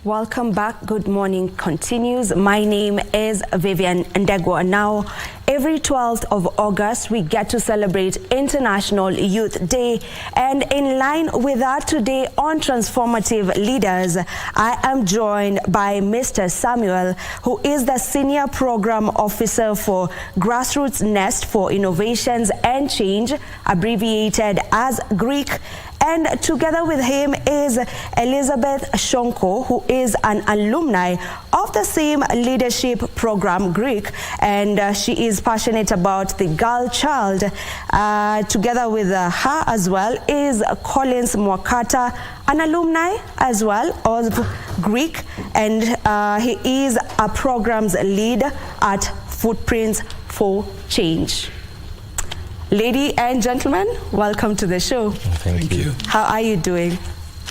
welcome back. Good morning continues. My name is Vivian Ndegwa. Now, every 12th of August, we get to celebrate International Youth Day. And in line with that, today on Transformative Leaders, I am joined by Mr. Samwel, who is the Senior Program Officer for Grassroots Nest for Innovations and Change, abbreviated as GRiC. And together with him is Elizabeth Shonko, who is an alumni of the same leadership program, GRiC, and she is passionate about the girl child. Together with her as well is Collins Makwata, an alumni as well of GRiC, and he is a programs lead at Footprints for Change. Ladies and gentlemen, welcome to the show. Thank you. How are you doing?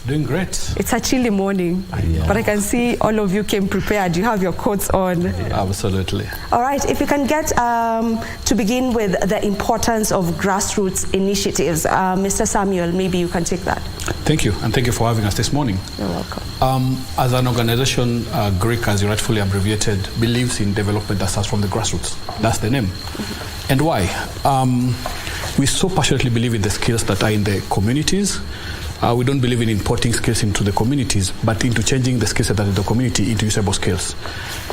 Doing great. It's a chilly morning, but I can see all of you came prepared. You have your coats on. Absolutely. All right, if you can get to begin with the importance of grassroots initiatives. Mr. Samwel, maybe you can take that. Thank you, and thank you for having us this morning. You're welcome. As an organization, GRiC, as you rightfully abbreviated, believes in development that starts from the grassroots. That's the name. And why? We so passionately believe in the skills that are in the communities. We don't believe in importing skills into the communities, but into changing the skills that are in the community into usable skills.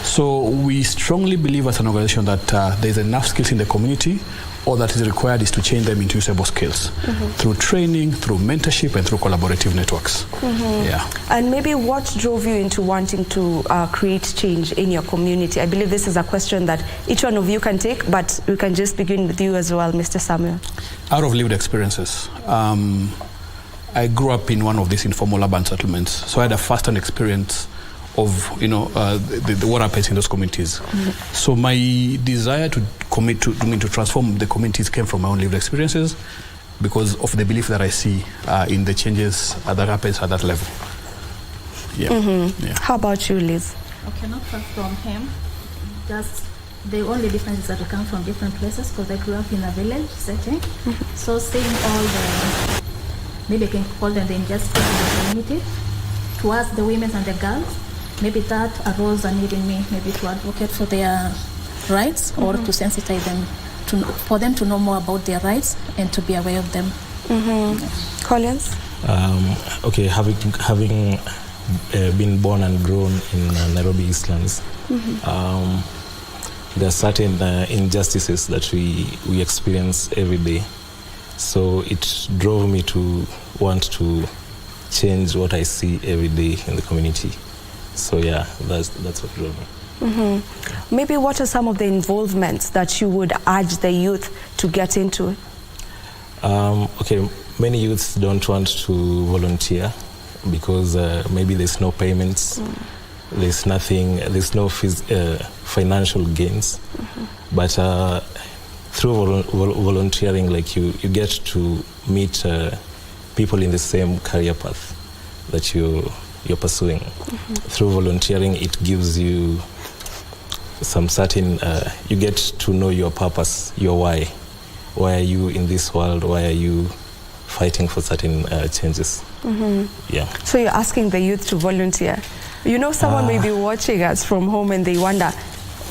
So we strongly believe as an organization that there's enough skills in the community. All that is required is to change them into usable skills through training, through mentorship, and through collaborative networks. Yeah. And maybe what drove you into wanting to create change in your community? I believe this is a question that each one of you can take, but we can just begin with you as well, Mr. Samwel. Out of lived experiences. I grew up in one of these informal urban settlements, so I had a first-hand experience of what happens in those communities. So my desire to commit to transform the communities came from my own lived experiences, because of the belief that I see in the changes that happens at that level. Yeah. How about you, Liz? Okay, not far from him. Just the only difference is that we come from different places, because I grew up in a village setting. So seeing all the, maybe I can call them the injustice in the community towards the women and the girls, maybe that arose a need in me, maybe to advocate for their rights or to sensitize them, for them to know more about their rights and to be aware of them. Collins? Okay, having been born and grown in Nairobi Eastlands, there are certain injustices that we experience every day. So it drove me to want to change what I see every day in the community. So yeah, that's what drove me. Maybe what are some of the involvements that you would urge the youth to get into? Okay, many youths don't want to volunteer because maybe there's no payments, there's nothing, there's no financial gains. But through volunteering, like you get to meet people in the same career path that you're pursuing. Through volunteering, it gives you some certain, you get to know your purpose, your why. Why are you in this world? Why are you fighting for certain changes? Yeah. So you're asking the youth to volunteer. You know, someone may be watching us from home and they wonder,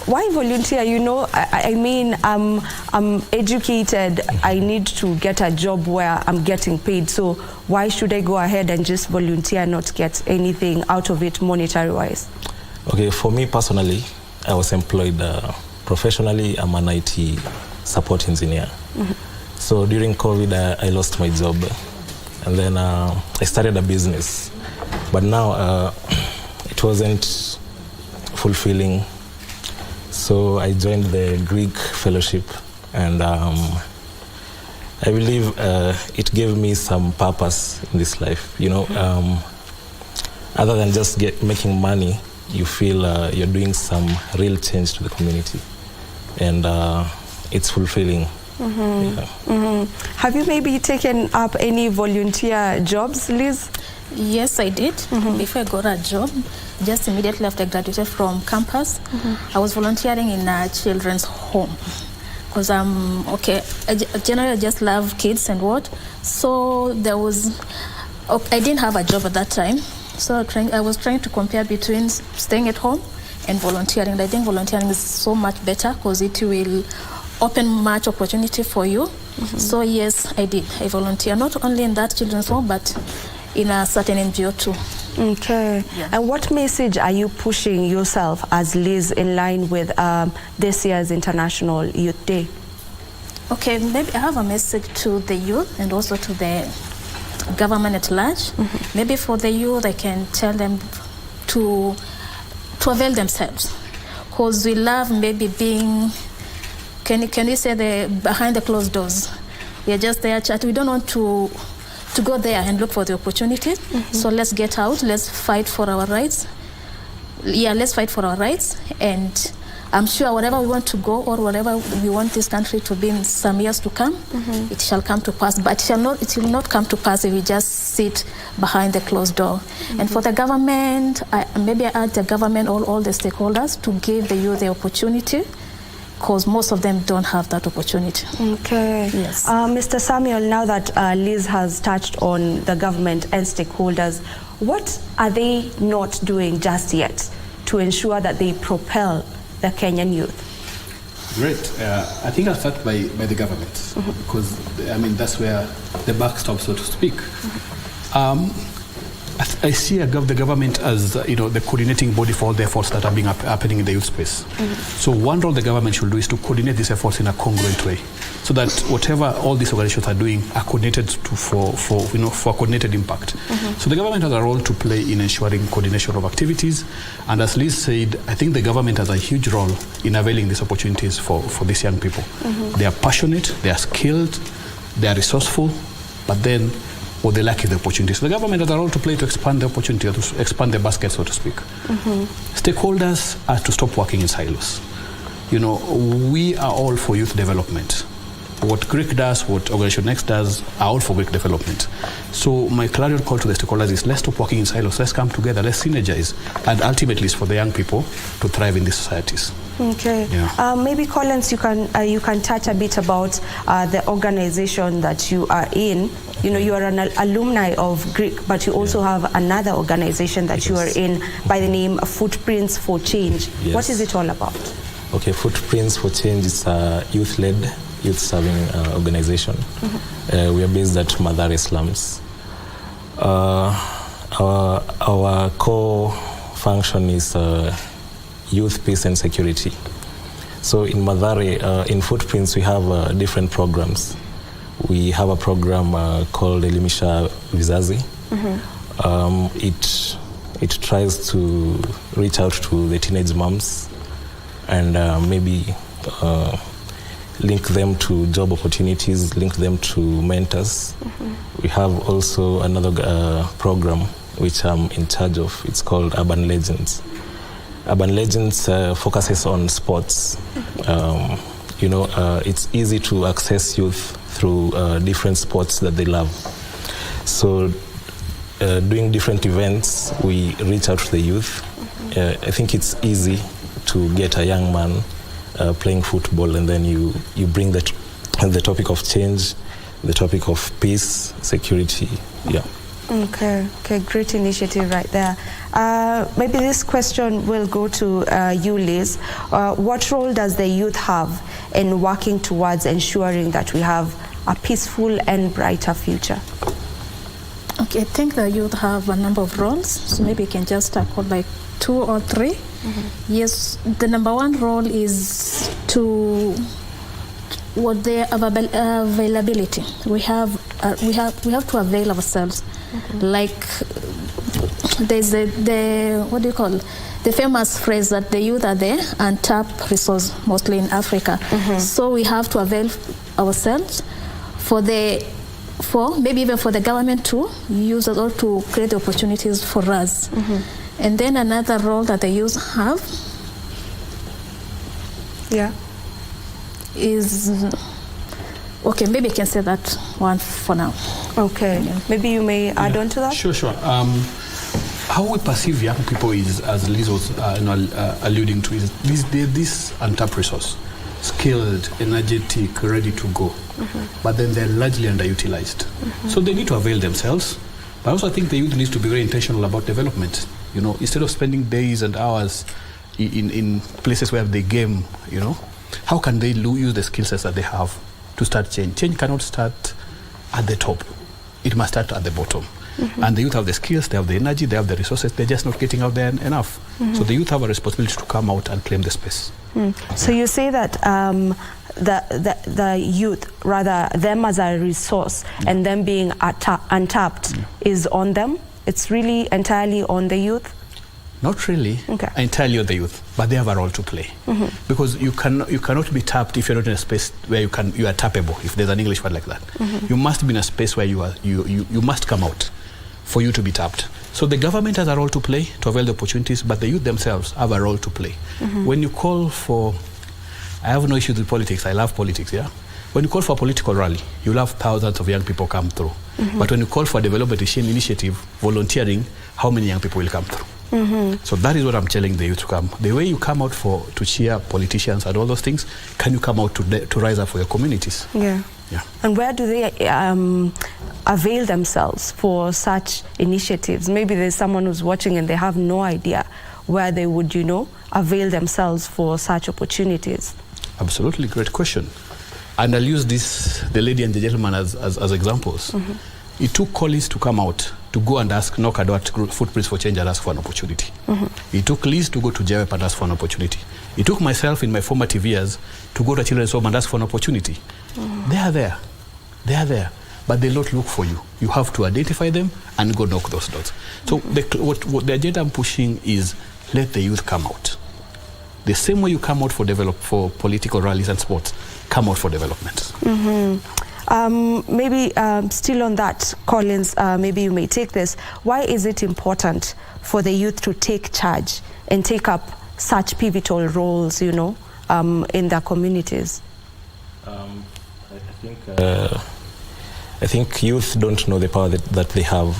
why volunteer? You know, I mean, I'm educated. I need to get a job where I'm getting paid. So why should I go ahead and just volunteer and not get anything out of it monetary-wise? Okay, for me personally, I was employed professionally. I'm an IT support engineer. So during COVID, I lost my job. And then I started a business. But now it wasn't fulfilling. So I joined the GRiC fellowship, and I believe it gave me some purpose in this life. You know, other than just making money, you feel you're doing some real change to the community, and it's fulfilling. Have you maybe taken up any volunteer jobs, Liz? Yes, I did. Before I got a job, just immediately after I graduated from campus, I was volunteering in a children's home. Because I generally just love kids and what. So there was, I didn't have a job at that time. So I was trying to compare between staying at home and volunteering. I think volunteering is so much better because it will open much opportunity for you. So yes, I did. I volunteer not only in that children's home, but in a certain NGO too. Okay. Yeah. And what message are you pushing yourself as Liz in line with this year's International Youth Day? Okay, maybe I have a message to the youth and also to the government at large. Maybe for the youth, I can tell them to avail themselves, because we love maybe being, can you say, the behind the closed doors. We are just there chat. We don't want to go there and look for the opportunity. So let's get out. Let's fight for our rights. Yeah, let's fight for our rights. And I'm sure wherever we want to go or wherever we want this country to be in some years to come, it shall come to pass. But it will not come to pass if we just sit behind the closed door. And for the government, maybe I urge the government, all the stakeholders, to give the youth the opportunity, because most of them don't have that opportunity. Okay. Yes. Mr. Samwel, now that Liz has touched on the government and stakeholders, what are they not doing just yet to ensure that they propel the Kenyan youth? Great. I think I'll start by the government, because I mean that's where the buck stops, so to speak. I see the government as the coordinating body for all the efforts that are being happening in the youth space. So one role the government should do is to coordinate these efforts in a congruent way, so that whatever all these organizations are doing are coordinated for coordinated impact. So the government has a role to play in ensuring coordination of activities, and as Liz said, I think the government has a huge role in availing these opportunities for these young people. They are passionate, they are skilled, they are resourceful, but then what they lack is the opportunity. So the government has a role to play to expand the opportunity, or to expand the basket, so to speak. Stakeholders are to stop working in silos. We are all for youth development. What GRiC does, what Organization Next does, are all for GRiC development. So my clarion call to the stakeholders is, let's stop working in silos, let's come together, let's synergize, and ultimately it's for the young people to thrive in these societies. Okay. Yeah. Maybe Collins, you can touch a bit about the organization that you are in. You are an alumni of GRiC, but you also have another organization that you are in by the name Footprints for Change. Yes. What is it all about? Okay, Footprints for Change is a youth-led, youth-serving organization. We are based at Mathare slums. Our core function is youth, peace and security. So in Mathare, in Footprints, we have different programs. We have a program called Elimisha Vizazi. It tries to reach out to the teenage moms and maybe link them to job opportunities, link them to mentors. We have also another program which I'm in charge of. It's called Urban Legends. Urban Legends focuses on sports. It's easy to access youth through different sports that they love. So doing different events, we reach out to the youth. I think it's easy to get a young man playing football, and then you bring the topic of change, the topic of peace, security. Yeah. Okay, great initiative right there. Maybe this question will go to you, Liz. What role does the youth have in working towards ensuring that we have a peaceful and brighter future? Okay, I think the youth have a number of roles, so maybe you can just tackle like 2 or 3. Yes, the number one role is to the availability. We have to avail ourselves. Like there's the famous phrase that the youth are the untapped resource, mostly in Africa. So we have to avail ourselves for maybe even for the government to use it all to create the opportunities for us. And then another role that the youth have is, okay, maybe I can say that one for now. Okay, maybe you may add on to that? Sure. How we perceive young people is, as Liz was alluding to, is this untapped resource, skilled, energetic, ready to go, but then they're largely underutilized. So they need to avail themselves. But I also think the youth needs to be very intentional about development. You know, instead of spending days and hours in places where they game, you know, how can they use the skill sets that they have to start change? Change cannot start at the top. It must start at the bottom. And the youth have the skills, they have the energy, they have the resources, they're just not getting out there enough. So the youth have a responsibility to come out and claim the space. So you say that the youth, rather them as a resource and them being untapped is on them? It's really entirely on the youth? Not really entirely on the youth, but they have a role to play. Because you cannot be tapped if you're not in a space where you are tappable, if there's an English word like that. You must be in a space where you must come out for you to be tapped. So the government has a role to play to avail the opportunities, but the youth themselves have a role to play. When you call for, I have no issues with politics, I love politics, yeah? When you call for a political rally, you'll have thousands of young people come through. But when you call for a development initiative, volunteering, how many young people will come through? So that is what I'm telling the youth to come. The way you come out to cheer politicians and all those things, can you come out to rise up for your communities? Yeah. And where do they avail themselves for such initiatives? Maybe there's someone who's watching and they have no idea where they would, you know, avail themselves for such opportunities. Absolutely, great question. And I'll use the lady and the gentleman as examples. It took Collins to come out to go and knock at Footprints for Change and ask for an opportunity. It took Liz to go to JWEP and ask for an opportunity. It took myself in my formative years to go to Children's Home and ask for an opportunity. They are there. They are there. But they'll not look for you. You have to identify them and go knock those doors. So what the agenda I'm pushing is let the youth come out. The same way you come out for political rallies and sports, come out for development. Maybe still on that, Collins, maybe you may take this. Why is it important for the youth to take charge and take up such pivotal roles, you know, in their communities? I think youth don't know the power that they have,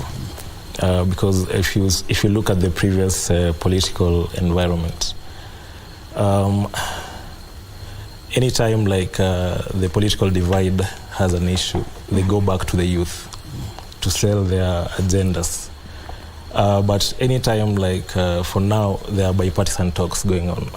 because if you look at the previous political environment, anytime like the political divide has an issue, they go back to the youth to sell their agendas. But anytime like for now there are bipartisan talks going on.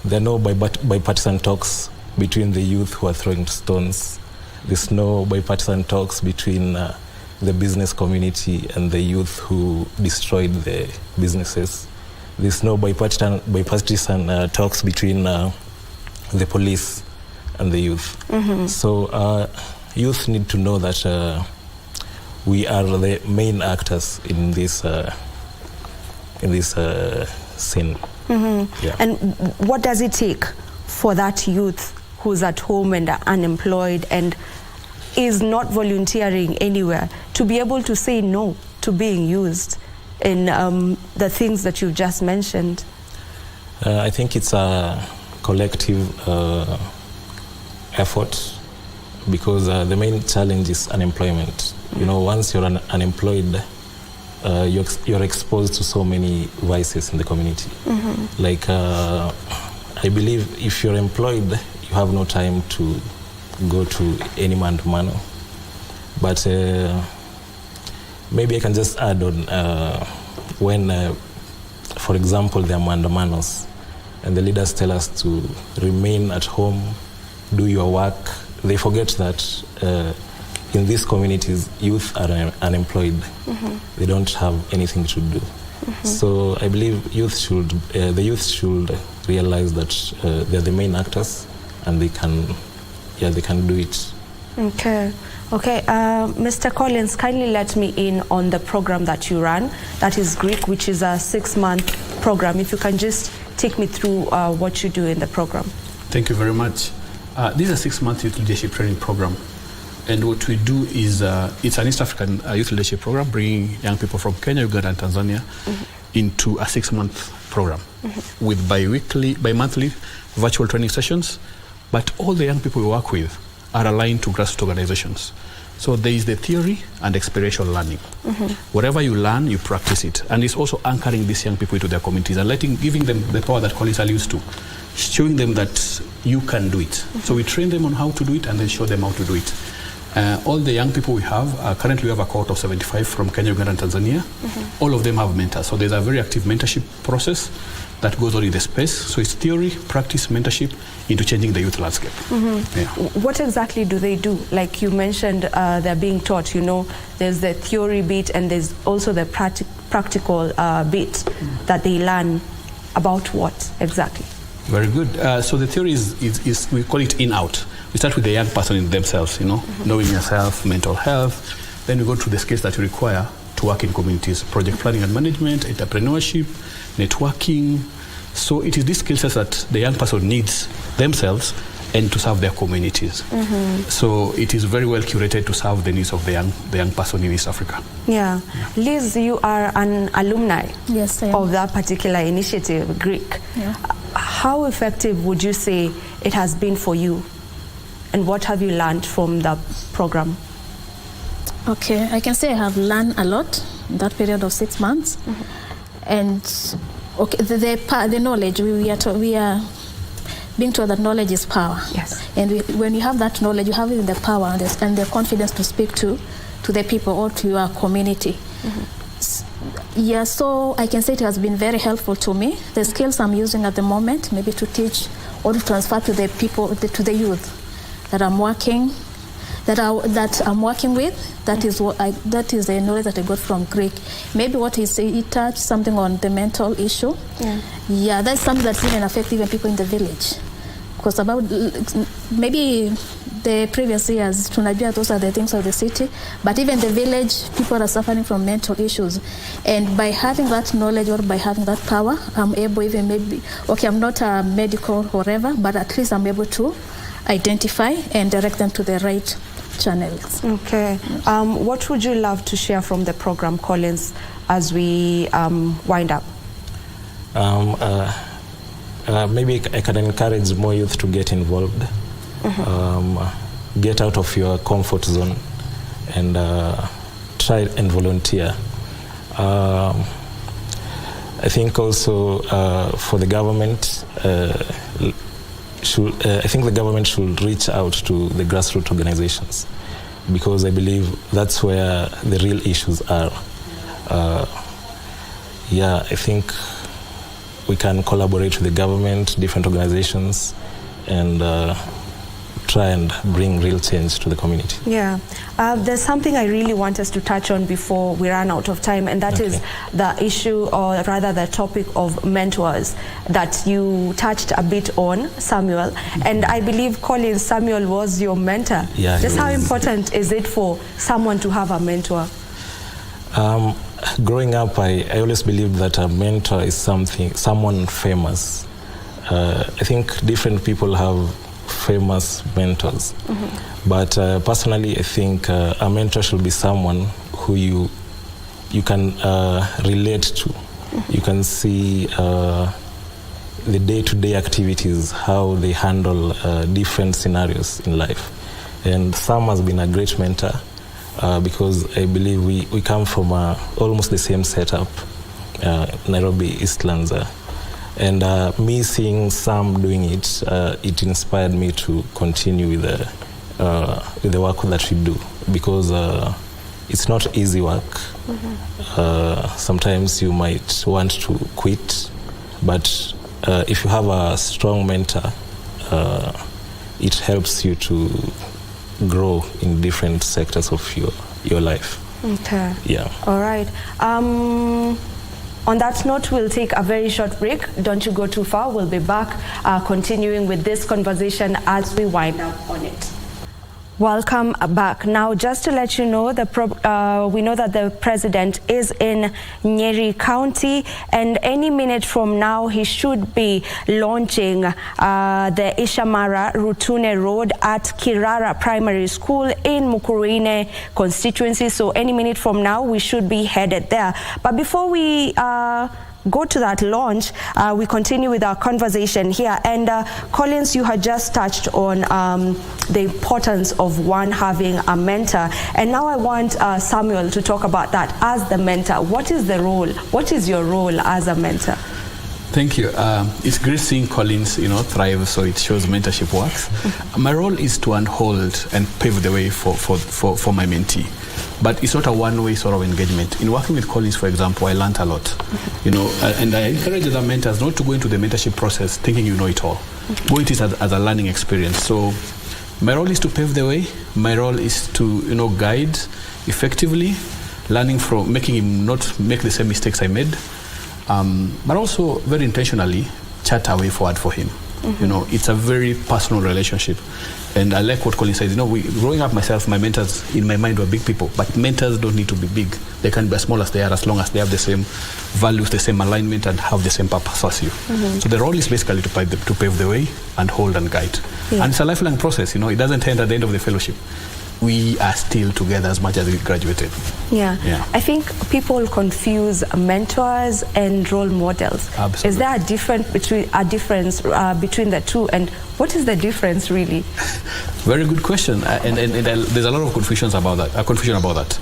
There are no bipartisan talks between the youth who are throwing stones. There's no bipartisan talks between the business community and the youth who destroyed the businesses. There's no bipartisan talks between the police and the youth. So youth need to know that we are the main actors in this scene. And what does it take for that youth who's at home and unemployed and is not volunteering anywhere to be able to say no to being used in the things that you've just mentioned? I think it's a collective effort, because the main challenge is unemployment. You know, once you're unemployed, you're exposed to so many vices in the community. Like, I believe if you're employed, you have no time to go to any man-to-man. But maybe I can just add on, when, for example, there are mandamanos, and the leaders tell us to remain at home, do your work, they forget that in these communities, youth are unemployed. They don't have anything to do. So I believe the youth should realize that they're the main actors, and they can do it. Okay. Mr. Collins, kindly let me in on the program that you run, that is GRiC, which is a 6-month program. If you can just take me through what you do in the program. Thank you very much. This is a 6-month youth leadership training program. And what we do is, it's an East African youth leadership program, bringing young people from Kenya, Uganda, and Tanzania into a 6-month program with bi-monthly virtual training sessions. But all the young people we work with are aligned to grassroots organizations. So there is the theory and experiential learning. Whatever you learn, you practice it. And it's also anchoring these young people into their communities and giving them the power that Collins are used to, showing them that you can do it. So we train them on how to do it and then show them how to do it. All the young people we have, currently we have a cohort of 75 from Kenya, Uganda, and Tanzania. All of them have mentors. So there's a very active mentorship process that goes on in the space. So it's theory, practice, mentorship into changing the youth landscape. Yeah. What exactly do they do? Like you mentioned, they're being taught, there's the theory bit and there's also the practical bit that they learn. About what exactly? Very good. So the theory is we call it in-out. We start with the young person in themselves, knowing yourself, mental health. Then we go to the skills that you require to work in communities, project planning and management, entrepreneurship, networking. So it is these skill sets that the young person needs themselves and to serve their communities. So it is very well curated to serve the needs of the young person in East Africa. Yeah. Liz, you are an alumni Yes, I am. of that particular initiative, GRiC. Yeah. How effective would you say it has been for you? And what have you learned from the program? Okay, I can say I have learned a lot in that period of 6 months. And okay, the knowledge, we are being told that knowledge is power. Yes. And when you have that knowledge, you have the power and the confidence to speak to the people or to your community. Yeah, so I can say it has been very helpful to me. The skills I'm using at the moment, maybe to teach or to transfer to the people, to the youth that I'm working, that I'm working with. That is the knowledge that I got from GRiC. Maybe what he touched something on the mental issue. Yeah, that's something that even affects even people in the village. Because about maybe the previous years, tunajua those are the things of the city, but even the village, people are suffering from mental issues. And by having that knowledge or by having that power, I'm able even maybe, okay, I'm not a medical or whatever, but at least I'm able to identify and direct them to the right channels. Okay. What would you love to share from the program, Collins, as we wind up? Maybe I can encourage more youth to get involved, get out of your comfort zone, and try and volunteer. I think also for the government, I think the government should reach out to the grassroots organizations, because I believe that's where the real issues are. Yeah, I think we can collaborate with the government, different organizations, and try and bring real change to the community. Yeah. There's something I really want us to touch on before we run out of time, and that is the issue, or rather the topic of mentors that you touched a bit on, Samwel. And I believe, Collins, Samwel was your mentor. Yeah, just how important is it for someone to have a mentor? Growing up, I always believed that a mentor is someone famous. I think different people have famous mentors. But personally, I think a mentor should be someone who you can relate to. You can see the day-to-day activities, how they handle different scenarios in life. And Sam has been a great mentor. Because I believe we come from almost the same setup, Nairobi, Eastlands. And me seeing Sam doing it, it inspired me to continue with the work that we do, because it's not easy work. Sometimes you might want to quit, but if you have a strong mentor, it helps you to grow in different sectors of your life. Okay. Yeah. All right. On that note, we'll take a very short break. Don't you go too far. We'll be back continuing with this conversation as we wind up on it. Welcome back. Now, just to let you know, we know that the president is in Nyeri County, and any minute from now, he should be launching the Ishamara Rutune Road at Kirara Primary School in Mukurweine constituency. So any minute from now, we should be headed there. But before we go to that launch, we continue with our conversation here. And Collins, you had just touched on the importance of one having a mentor. And now I want Samwel to talk about that as the mentor. What is the role? What is your role as a mentor? Thank you. It's great seeing Collins, thrive, so it shows mentorship works. My role is to unhold and pave the way for my mentee. But it's not a one-way sort of engagement. In working with Collins, for example, I learned a lot, and I encourage other mentors not to go into the mentorship process thinking you know it all. Go into it as a learning experience. So my role is to pave the way. My role is to, guide effectively, learning from, making him not make the same mistakes I made, but also very intentionally chart a way forward for him. It's a very personal relationship. And I like what Colin says. Growing up myself, my mentors in my mind were big people, but mentors don't need to be big. They can be as small as they are, as long as they have the same values, the same alignment, and have the same purpose as you. So the role is basically to pave the way and hold and guide. Yeah. And it's a lifelong process. It doesn't end at the end of the fellowship. We are still together as much as we graduated. Yeah. I think people confuse mentors and role models. Absolutely. Is there a difference between the two, and what is the difference really? Very good question, and there's a lot of confusion about that.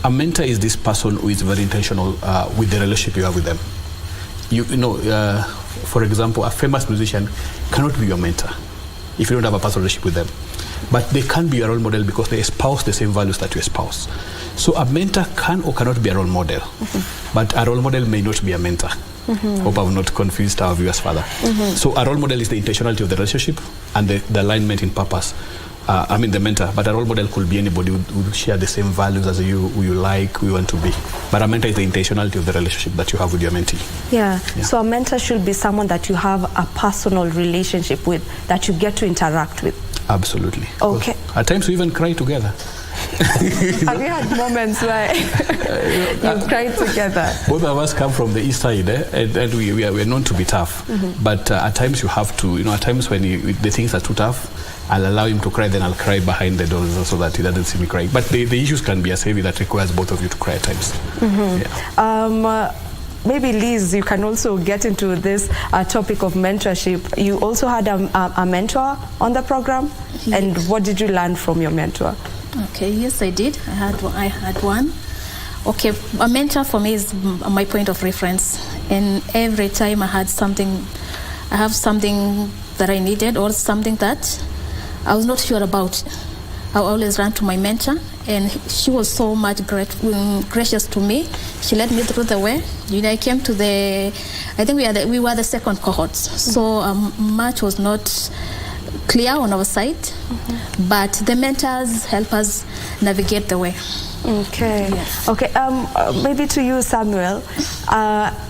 A mentor is this person who is very intentional with the relationship you have with them. For example, a famous musician cannot be your mentor if you don't have a personal relationship with them. But they can be a role model because they espouse the same values that you espouse. So a mentor can or cannot be a role model, but a role model may not be a mentor. Hope I've not confused our viewers further. So a role model is the intentionality of the relationship and the alignment in purpose. The mentor, but a role model could be anybody who share the same values as you, who you like, who you want to be. But a mentor is the intentionality of the relationship that you have with your mentee. Yeah. So a mentor should be someone that you have a personal relationship with, that you get to interact with. Absolutely. Okay. At times we even cry together. Have you had moments where you've cried together? Both of us come from the east side, and we're known to be tough. But at times you have to, at times when the things are too tough, I'll allow him to cry, then I'll cry behind the doors so that he doesn't see me crying. But the issues can be as heavy that requires both of you to cry at times. Maybe Liz, you can also get into this topic of mentorship. You also had a mentor on the program, and what did you learn from your mentor? Okay, yes, I did. I had one. Okay, a mentor for me is my point of reference, and every time I have something that I needed or something that I was not sure about, I always ran to my mentor, and she was so much gracious to me. She led me through the way. I came to I think we were the second cohort, so much was not clear on our side, but the mentors help us navigate the way. Okay. Yes. Okay. Maybe to you, Samwel.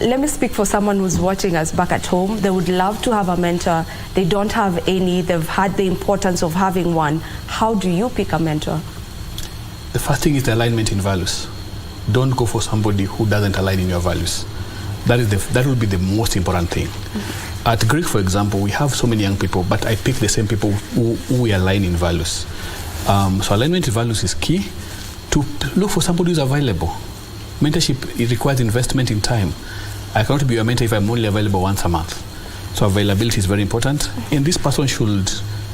Let me speak for someone who's watching us back at home. They would love to have a mentor. They don't have any. They've had the importance of having one. How do you pick a mentor? The first thing is the alignment in values. Don't go for somebody who doesn't align in your values. That will be the most important thing. At GRiC, for example, we have so many young people, but I pick the same people who we align in values. So alignment in values is key. To look for somebody who's available. Mentorship, it requires investment in time. I cannot be your mentor if I'm only available once a month. So availability is very important. And this person should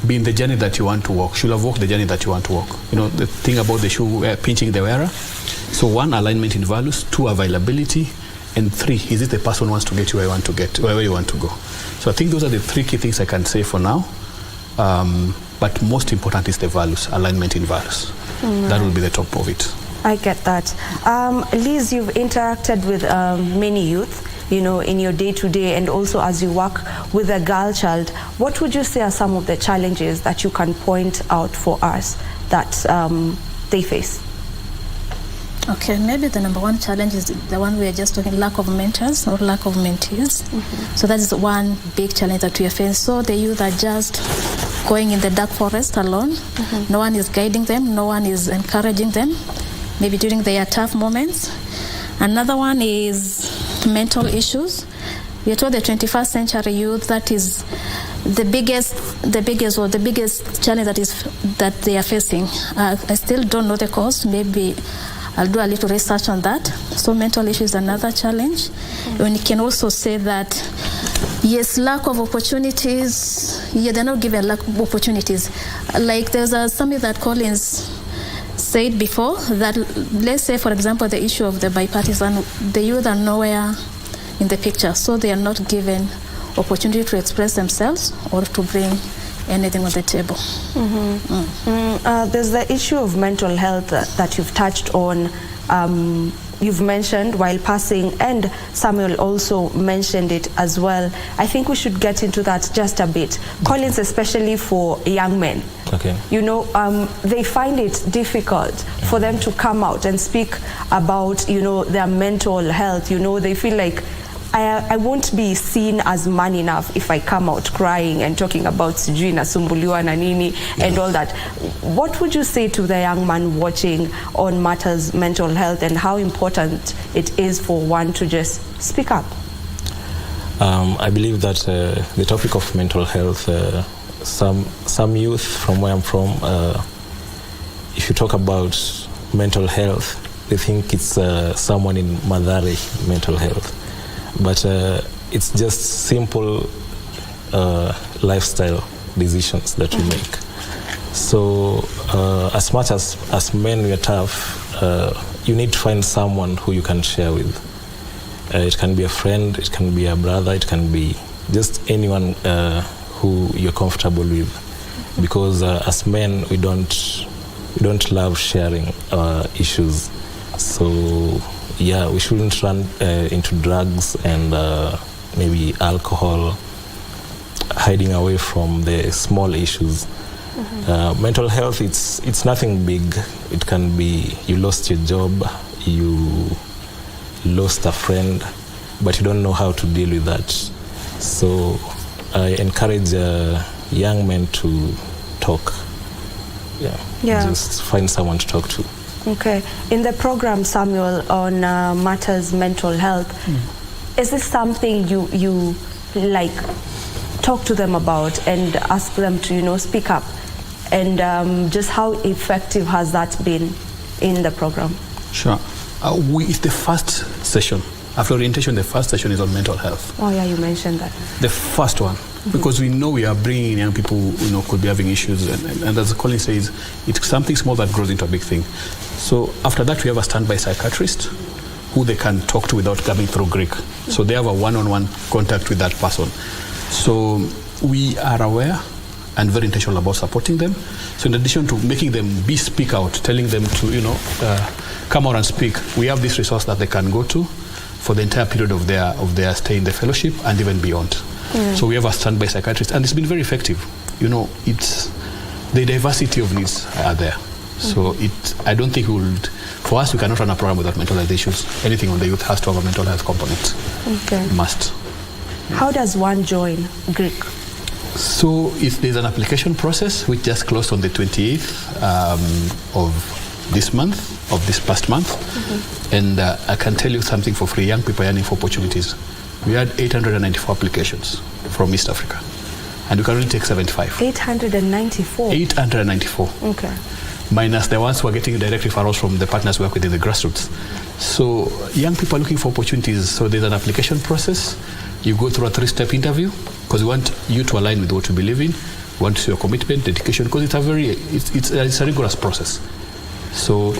be in the journey that you want to walk, should have walked the journey that you want to walk. The thing about the shoe pinching the wearer. So 1, alignment in values. 2, availability. And 3, is it the person who wants to get you where you want to go. So I think those are the 3 key things I can say for now. But most important is the values, alignment in values. That will be the top of it. I get that. Liz, you've interacted with many youth, in your day-to-day, and also as you work with a girl child. What would you say are some of the challenges that you can point out for us that they face? Okay, maybe the number one challenge is the one we are just talking, lack of mentors or lack of mentees. So that is one big challenge that we are facing. So the youth are just going in the dark forest alone. No one is guiding them, no one is encouraging them, maybe during their tough moments. Another one is mental issues. We are told the 21st century youth, that is the biggest challenge that they are facing. I still don't know the cause. Maybe I'll do a little research on that. So mental issues is another challenge. And you can also say that, yes, lack of opportunities. Yeah, they're not given lack of opportunities. Like there's something that Collins said before, that let's say, for example, the issue of the bipartisan, the youth are nowhere in the picture, so they are not given opportunity to express themselves or to bring anything on the table. There's the issue of mental health that you've touched on. You've mentioned while passing, and Samwel also mentioned it as well. I think we should get into that just a bit. Collins, especially for young men. Okay. You know, they find it difficult for them to come out and speak about, you know, their mental health. You know, they feel like, I won't be seen as man enough if I come out crying and talking about sijui nasumbuliwa na nini and all that. What would you say to the young man watching on matters mental health and how important it is for one to just speak up? I believe that the topic of mental health, some youth from where I'm from, if you talk about mental health, they think it's someone in Madari mental health. But it's just simple lifestyle decisions that we make. So as much as men we are tough, you need to find someone who you can share with. It can be a friend, it can be a brother, it can be just anyone who you're comfortable with. Because as men, we don't love sharing issues. So yeah, we shouldn't run into drugs and maybe alcohol, hiding away from the small issues. Mental health, it's nothing big. It can be you lost your job, you lost a friend, but you don't know how to deal with that. So I encourage young men to talk. Yeah. Just find someone to talk to. Okay. In the program, Samwel, on matters mental health, is this something you like talk to them about and ask them to, you know, speak up? And just how effective has that been in the program? Sure. It's the first session. After orientation, the first session is on mental health. Oh yeah, you mentioned that. The first one. Because we know we are bringing in young people who, you know, could be having issues, and as Colin says, it's something small that grows into a big thing. So after that, we have a standby psychiatrist who they can talk to without coming through GRiC. So they have a one-on-one contact with that person. So we are aware and very intentional about supporting them. So in addition to making them speak out, telling them to, you know, come out and speak, we have this resource that they can go to for the entire period of their stay in the fellowship and even beyond. So we have a standby psychiatrist, and it's been very effective. You know, it's the diversity of needs are there. So I don't think for us, we cannot run a program without mental health issues. Anything on the youth has to have a mental health component. Okay. Must. How does one join GRiC? So there's an application process which just closed on the 28th of this past month. And I can tell you something for free. Young people yearning for opportunities. We had 894 applications from East Africa, and we can only take 75. 894? 894. Okay. Minus the ones who are getting direct referrals from the partners we work with in the Grassroots. So young people are looking for opportunities. So there's an application process. You go through a 3-step interview, because we want you to align with what you believe in. We want to see your commitment, dedication, because it's a rigorous process. So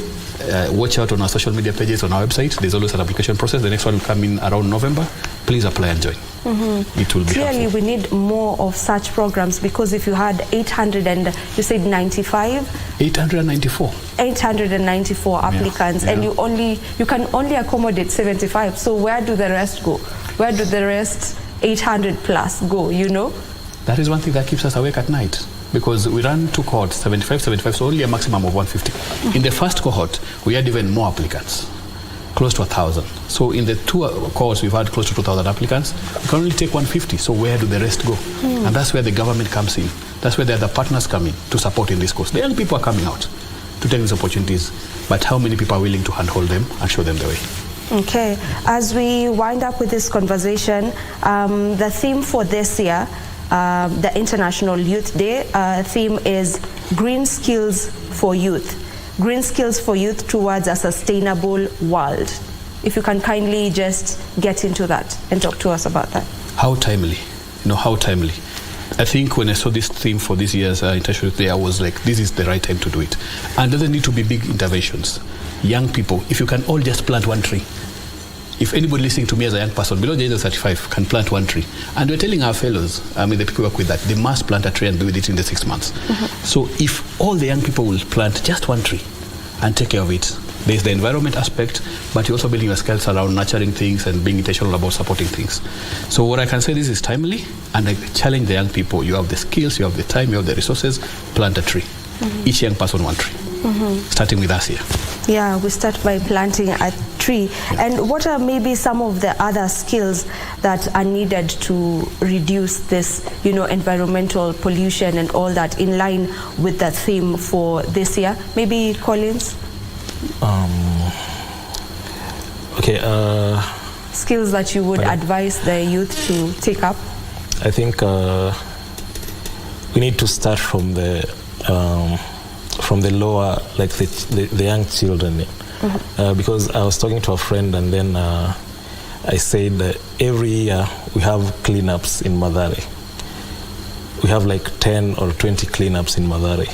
watch out on our social media pages, on our website. There's always an application process. The next one will come in around November. Please apply and join. It will be Clearly, helpful. we need more of such programs, because if you had 800 and you said 95? 894. 894 applicants, Yeah. and you can only accommodate 75. So where do the rest go? Where do the rest 800 plus go, you know? That is one thing that keeps us awake at night. Because we ran 2 cohorts, 75, so only a maximum of 150. In the first cohort, we had even more applicants, close to 1,000. So in the 2 cohorts, we've had close to 2,000 applicants. We can only take 150, so where do the rest go? And that's where the government comes in. That's where the other partners come in to support in this course. The young people are coming out to take these opportunities, but how many people are willing to handhold them and show them the way? Okay, as we wind up with this conversation, the theme for this year, the International Youth Day theme is Green Skills for Youth. Green Skills for Youth towards a sustainable world. If you can kindly just get into that and talk to us about that. How timely, how timely. I think when I saw this theme for this year's International Youth Day, I was like, this is the right time to do it. And it doesn't need to be big interventions. Young people, if you can all just plant 1 tree, if anybody listening to me as a young person below the age of 35 can plant one tree, and we're telling our fellows, I mean the people who work with that, they must plant a tree and be with it in the 6 months. So if all the young people will plant just one tree and take care of it, there's the environment aspect, but you're also building your skills around nurturing things and being intentional about supporting things. So what I can say, this is timely, and I challenge the young people. You have the skills, you have the time, you have the resources, plant a tree. Each young person one tree. Starting with us here. Yeah, we start by planting a tree. And what are maybe some of the other skills that are needed to reduce this, you know, environmental pollution and all that, in line with the theme for this year? Maybe Collins? Skills that you would advise the youth to take up? I think we need to start from the lower, like the young children, because I was talking to a friend, and then I said that every year we have cleanups in Mathare. We have like 10 or 20 cleanups in Mathare.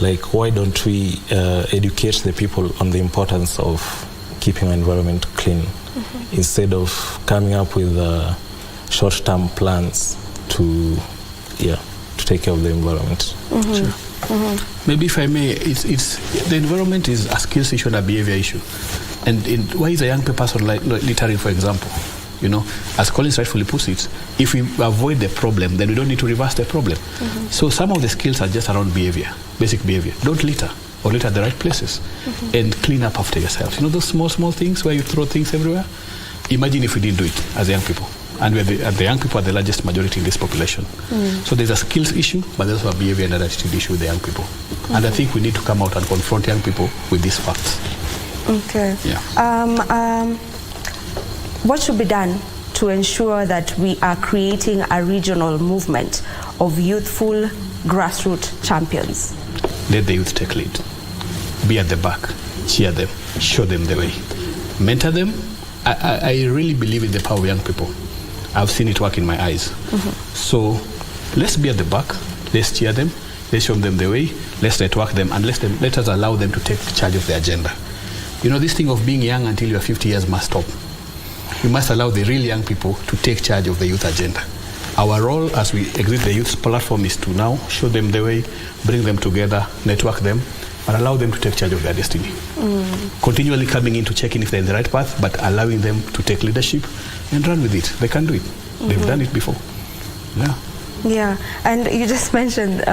Like, why don't we educate the people on the importance of keeping our environment clean, instead of coming up with short-term plans to take care of the environment. Sure. Maybe if I may, it's the environment is a skills issue and a behavior issue. And why is a young person like littering, for example? You know, as Collins rightfully puts it, if we avoid the problem, then we don't need to reverse the problem. So some of the skills are just around behavior, basic behavior. Don't litter, or litter at the right places, and clean up after yourself. You know those small things where you throw things everywhere? Imagine if we didn't do it as young people. And the young people are the largest majority in this population. So there's a skills issue, but there's also a behavior and attitude issue with the young people. And I think we need to come out and confront young people with these facts. Okay. Yeah. What should be done to ensure that we are creating a regional movement of youthful grassroots champions? Let the youth take lead. Be at the back. Cheer them. Show them the way. Mentor them. I really believe in the power of young people. I've seen it work in my eyes. So let's be at the back. Let's cheer them. Let's show them the way. Let's network them, and let us allow them to take charge of the agenda. You know, this thing of being young until you're 50 years must stop. We must allow the real young people to take charge of the youth agenda. Our role as we exit the youth platform is to now show them the way, bring them together, network them, and allow them to take charge of their destiny. Continually coming in to check in if they're in the right path, but allowing them to take leadership and run with it. They can do it. They've done it before. Yeah. Yeah, and you just mentioned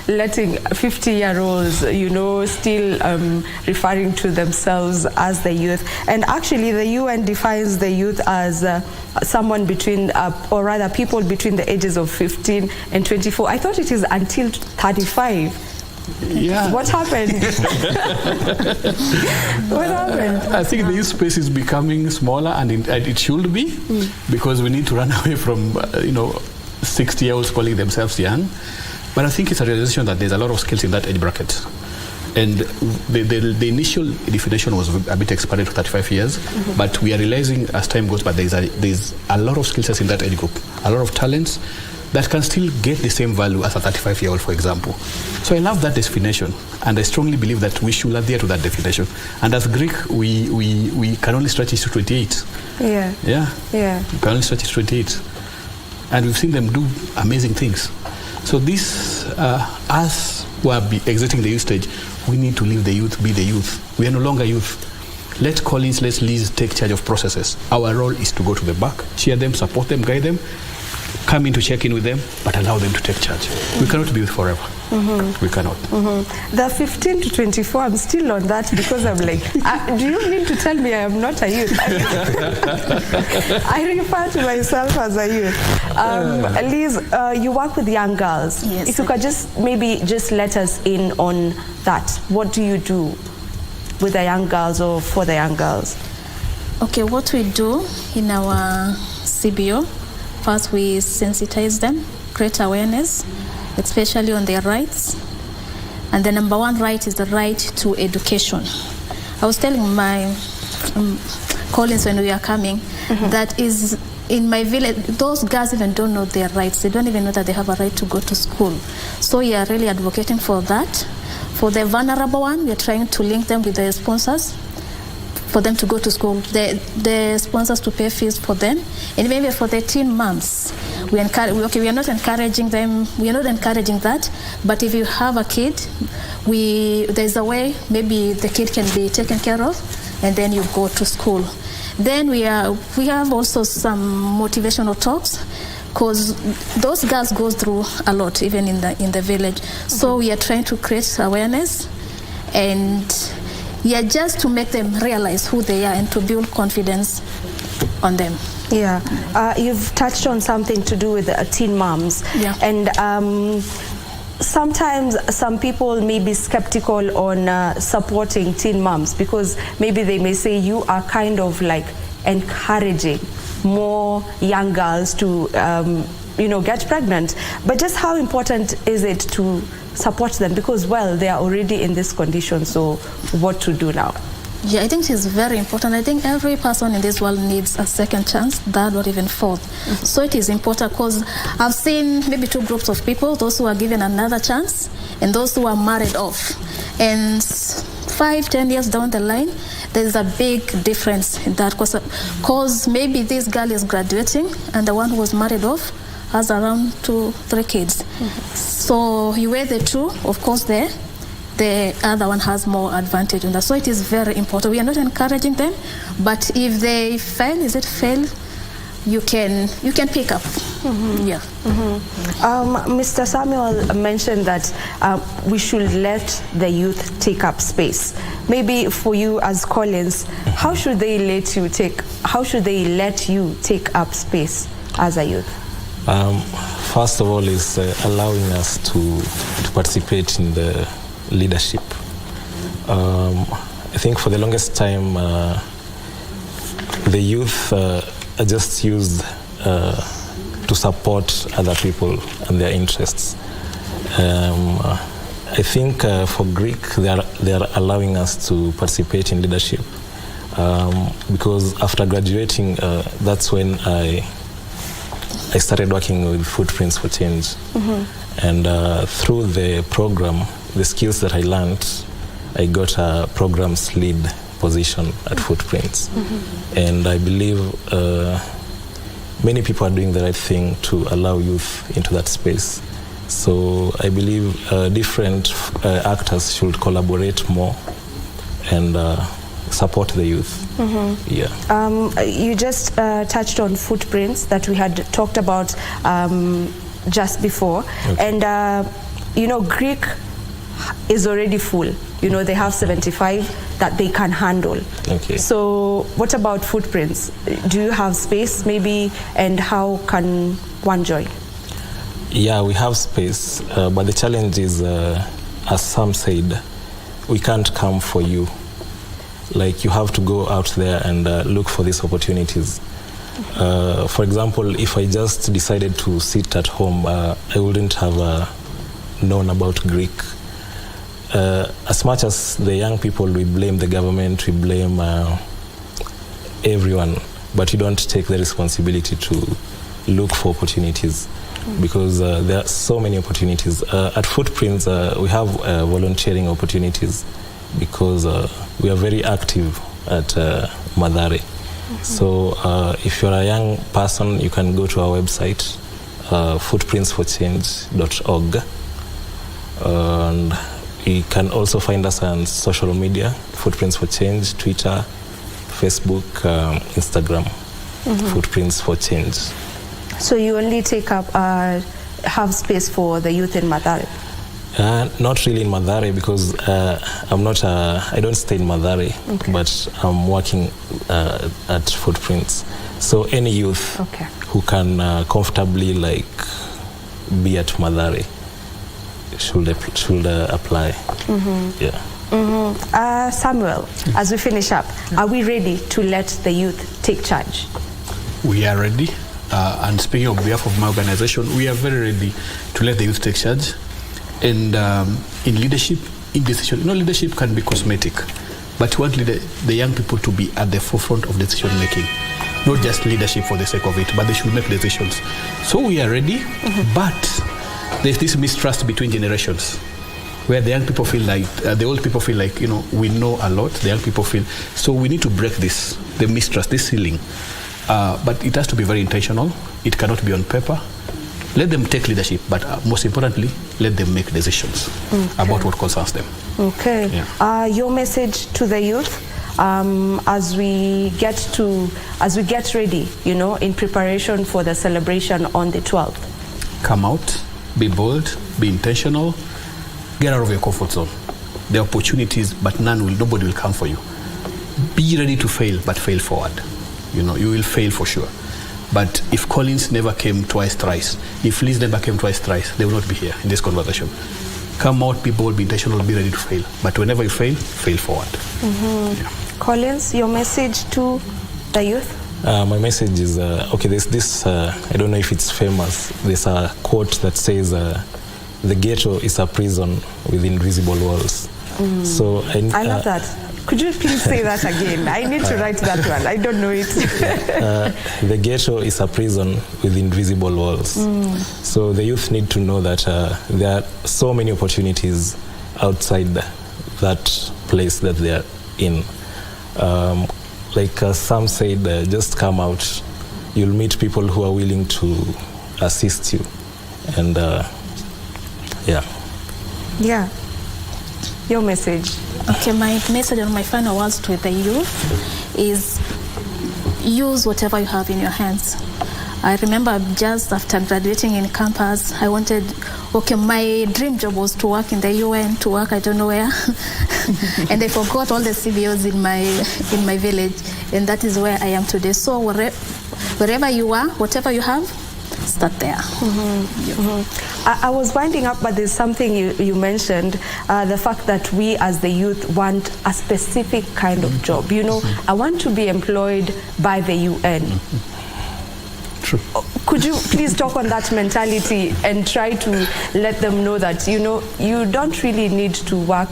letting 50-year-olds, you know, still referring to themselves as the youth. And actually, the UN defines the youth as someone between, or rather, people between the ages of 15 and 24. I thought it is until 35. Yeah. What happened? What happened? I think the youth space is becoming smaller, and it should be, because we need to run away from, 60-year-olds calling themselves young. But I think it's a realization that there's a lot of skills in that age bracket. And the initial definition was a bit expanded to 35 years, but we are realizing as time goes by there's a lot of skill sets in that age group, a lot of talents that can still get the same value as a 35-year-old, for example. So I love that definition, and I strongly believe that we should adhere to that definition. And as GRiC, we can only stretch it to 28. Yeah. We can only stretch it to 28. And we've seen them do amazing things. So this, us who are exiting the youth stage, we need to leave the youth, be the youth. We are no longer youth. Let Collins, let Liz take charge of processes. Our role is to go to the back, cheer them, support them, guide them, come in to check in with them, but allow them to take charge. We cannot be with forever. We cannot. The 15 to 24, I'm still on that, because I'm like, do you mean to tell me I am not a youth? I refer to myself as a youth. Liz, you work with young girls. Yes. If you could just let us in on that. What do you do with the young girls or for the young girls? Okay, what we do in our CBO, first we sensitize them, create awareness, especially on their rights. And the number one right is the right to education. I was telling my Collins when we are coming, that is in my village, those girls even don't know their rights. They don't even know that they have a right to go to school. So we are really advocating for that. For the vulnerable one, we are trying to link them with the sponsors. for them to go to school. The sponsors to pay fees for them, and maybe for the teen moms, we are not encouraging them. We are not encouraging that. But if you have a kid, there's a way maybe the kid can be taken care of, and then you go to school. Then we have also some motivational talks, because those girls go through a lot, even in the village. So we are trying to create awareness, and just to make them realize who they are and to build confidence on them. Yeah, you've touched on something to do with teen moms, and sometimes some people may be skeptical on supporting teen moms, because maybe they may say you are kind of like encouraging more young girls to get pregnant. But just how important is it to support them, because they are already in this condition, so what to do now? I think it's very important. I think every person in this world needs a second chance, third or even fourth. So it is important, because I've seen maybe two groups of people, those who are given another chance and those who are married off. And 5-10 years down the line, there's a big difference in that, because maybe this girl is graduating and the one who was married off has around 2-3 kids. So you weigh the two, of course, the other one has more advantage in that. So it is very important. We are not encouraging them, but if they fail, you can pick up. Mr. Samwel mentioned that we should let the youth take up space. Maybe for you as Collins, how should they let you take up space as a youth? First of all, is allowing us to participate in the leadership. I think for the longest time, the youth are just used to support other people and their interests. I think for GRiC, they are allowing us to participate in leadership, because after graduating, that's when I started working with Footprints for Change. And through the program, the skills that I learned, I got a programs lead position at Footprints. And I believe many people are doing the right thing to allow youth into that space. So I believe different actors should collaborate more and support the youth. You just touched on Footprints that we had talked about just before. And GRiC is already full. They have 75 that they can handle. So what about Footprints? Do you have space maybe, and how can one join? Yeah, we have space, but the challenge is, as Sam said, we can't come for you. Like, you have to go out there and look for these opportunities. For example, if I just decided to sit at home, I wouldn't have known about GRiC. As much as the young people, we blame the government, we blame everyone, but you don't take the responsibility to look for opportunities, because there are so many opportunities. At Footprints, we have volunteering opportunities, because we are very active at Mathare. So if you're a young person, you can go to our website, footprintsforchange.org, and you can also find us on social media, Footprints for Change, Twitter, Facebook, Instagram, Footprints for Change. So you only take up, have space for the youth in Mathare? Not really in Mathare, because I don't stay in Mathare, but I'm working at Footprints. So any youth who can comfortably be at Mathare should apply. Samwel, as we finish up, are we ready to let the youth take charge? We are ready, and speaking on behalf of my organization, we are very ready to let the youth take charge. And in leadership, in decision, leadership can be cosmetic, but we want the young people to be at the forefront of decision making, not just leadership for the sake of it, but they should make decisions. So we are ready, but there's this mistrust between generations. where the young people feel like, the old people feel like, we know a lot, the young people feel, so we need to break the mistrust, this ceiling. But it has to be very intentional. It cannot be on paper. Let them take leadership, but most importantly, let them make decisions about what concerns them. Okay. Yeah. Your message to the youth as we get ready, in preparation for the celebration on the 12th. Come out, be bold, be intentional, get out of your comfort zone. There are opportunities, but nobody will come for you. Be ready to fail, but fail forward. You will fail for sure. But if Collins never came twice, thrice, if Liz never came twice, thrice, they will not be here in this conversation. Come out, be bold, be intentional, be ready to fail. But whenever you fail, fail forward. Yeah. Collins, your message to the youth? My message is, okay, there's this, I don't know if it's famous, there's a quote that says, the ghetto is a prison with invisible walls. So I love that. Could you please say that again? I need to write that one. I don't know it. The ghetto is a prison with invisible walls. So the youth need to know that there are so many opportunities outside that place that they are in. Like Sam said, just come out. You'll meet people who are willing to assist you. And yeah. Yeah. Your message. Okay, my message and my final words to the youth is use whatever you have in your hands. I remember just after graduating in campus, my dream job was to work in the UN, to work I don't know where. And I forgot all the CBOs in my village, and that is where I am today. So wherever you are, whatever you have, start there. I was winding up, but there's something you mentioned, the fact that we as the youth want a specific kind of job. I want to be employed by the UN. True. Could you please talk on that mentality and try to let them know that, you don't really need to work,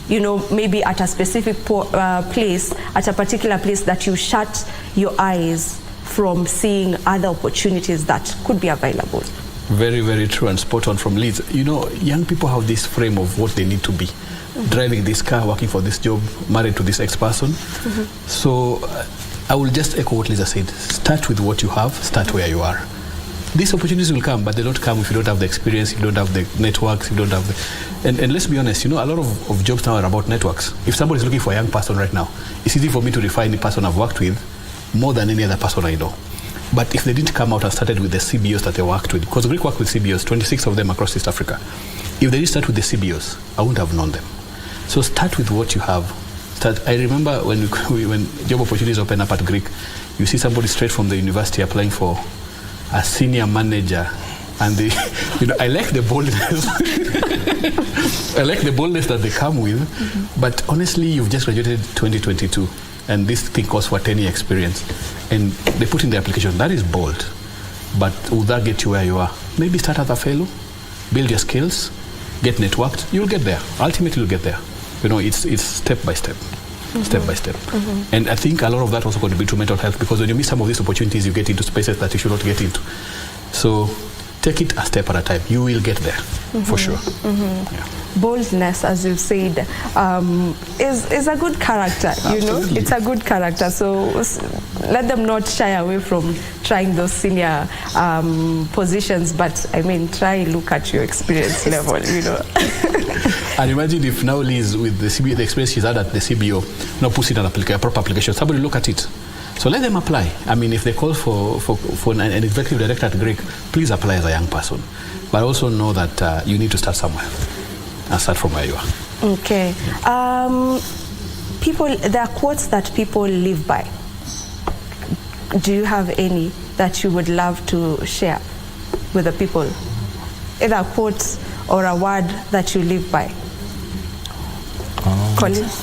maybe at a specific place, at a particular place, that you shut your eyes from seeing other opportunities that could be available. Very, very true and spot on from Liz. Young people have this frame of what they need to be. Driving this car, working for this job, married to this ex-person. So I will just echo what Liza said. Start with what you have, start where you are. These opportunities will come, but they don't come if you don't have the experience, if you don't have the networks, if you don't have the... And let's be honest, a lot of jobs now are about networks. If somebody's looking for a young person right now, it's easy for me to refine the person I've worked with more than any other person I know. But if they didn't come out and started with the CBOs that they worked with, because GRiC worked with CBOs, 26 of them across East Africa. If they didn't start with the CBOs, I wouldn't have known them. So start with what you have. I remember when job opportunities open up at GRiC, you see somebody straight from the university applying for a senior manager, and they, I like the boldness. I like the boldness that they come with, but honestly, you've just graduated 2022. And this thing calls for a 10-year experience. And they put in the application. That is bold. But will that get you where you are? Maybe start as a fellow, build your skills, get networked. You'll get there. Ultimately, you'll get there. It's step by step. Step by step. And I think a lot of that also contributes to mental health, because when you miss some of these opportunities, you get into spaces that you should not get into. So take it a step at a time. You will get there, for sure. Yeah. Boldness, as you've said, is a good character. Absolutely. It's a good character. So let them not shy away from trying those senior positions. But try look at your experience level. And imagine if now Liz, with the experience she's had at the CBO, now puts in a proper application. Somebody look at it. So let them apply. If they call for an executive director at GRiC, please apply as a young person. But also know that you need to start somewhere. And start from where you are. Okay. There are quotes that people live by. Do you have any that you would love to share with the people? Either a quote or a word that you live by. Collins?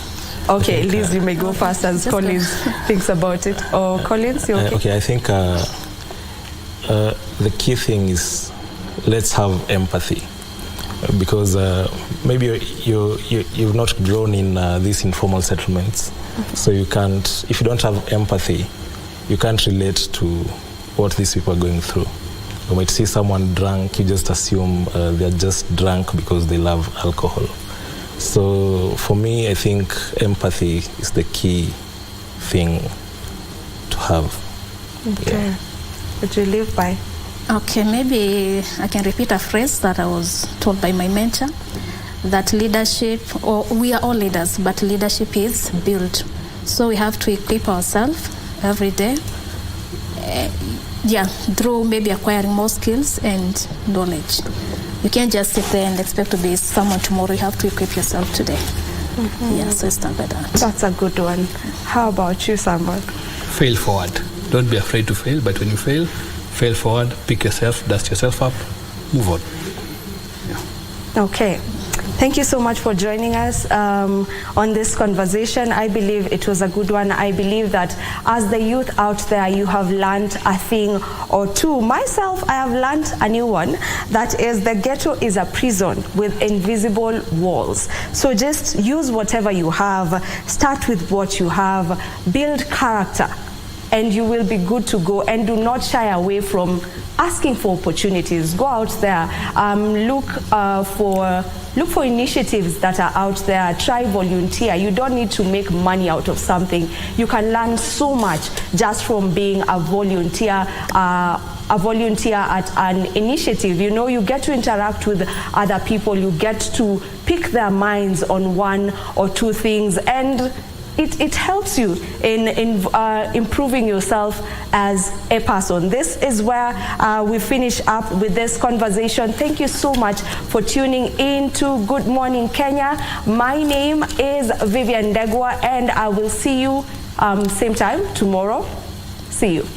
Okay, Liz, you may go first as Collins thinks about it. Or Collins, you okay? Okay, I think the key thing is let's have empathy. Because maybe you've not grown in these informal settlements, so you can't, if you don't have empathy, you can't relate to what these people are going through. You might see someone drunk, you just assume they're just drunk because they love alcohol. So for me, I think empathy is the key thing to have. Okay. What do you live by? Okay, maybe I can repeat a phrase that I was told by my mentor, that leadership, or we are all leaders, but leadership is built. So we have to equip ourselves every day, through maybe acquiring more skills and knowledge. You can't just sit there and expect to be someone tomorrow. You have to equip yourself today. Yeah, so it's not like that. That's a good one. How about you, Samwel? Fail forward. Don't be afraid to fail, but when you fail forward, pick yourself, dust yourself up, move on. Yeah. Okay. Thank you so much for joining us on this conversation. I believe it was a good one. I believe that as the youth out there, you have learned a thing or two. Myself, I have learned a new one. That is, the ghetto is a prison with invisible walls. So just use whatever you have. Start with what you have. Build character, and you will be good to go. And do not shy away from asking for opportunities. Go out there, look for initiatives that are out there. Try volunteer. You don't need to make money out of something. You can learn so much just from being a volunteer at an initiative. You know, you get to interact with other people. You get to pick their minds on one or two things, and it helps you in improving yourself as a person. This is where we finish up with this conversation. Thank you so much for tuning in to Good Morning Kenya. My name is Vivian Ndegwa, and I will see you same time tomorrow. See you.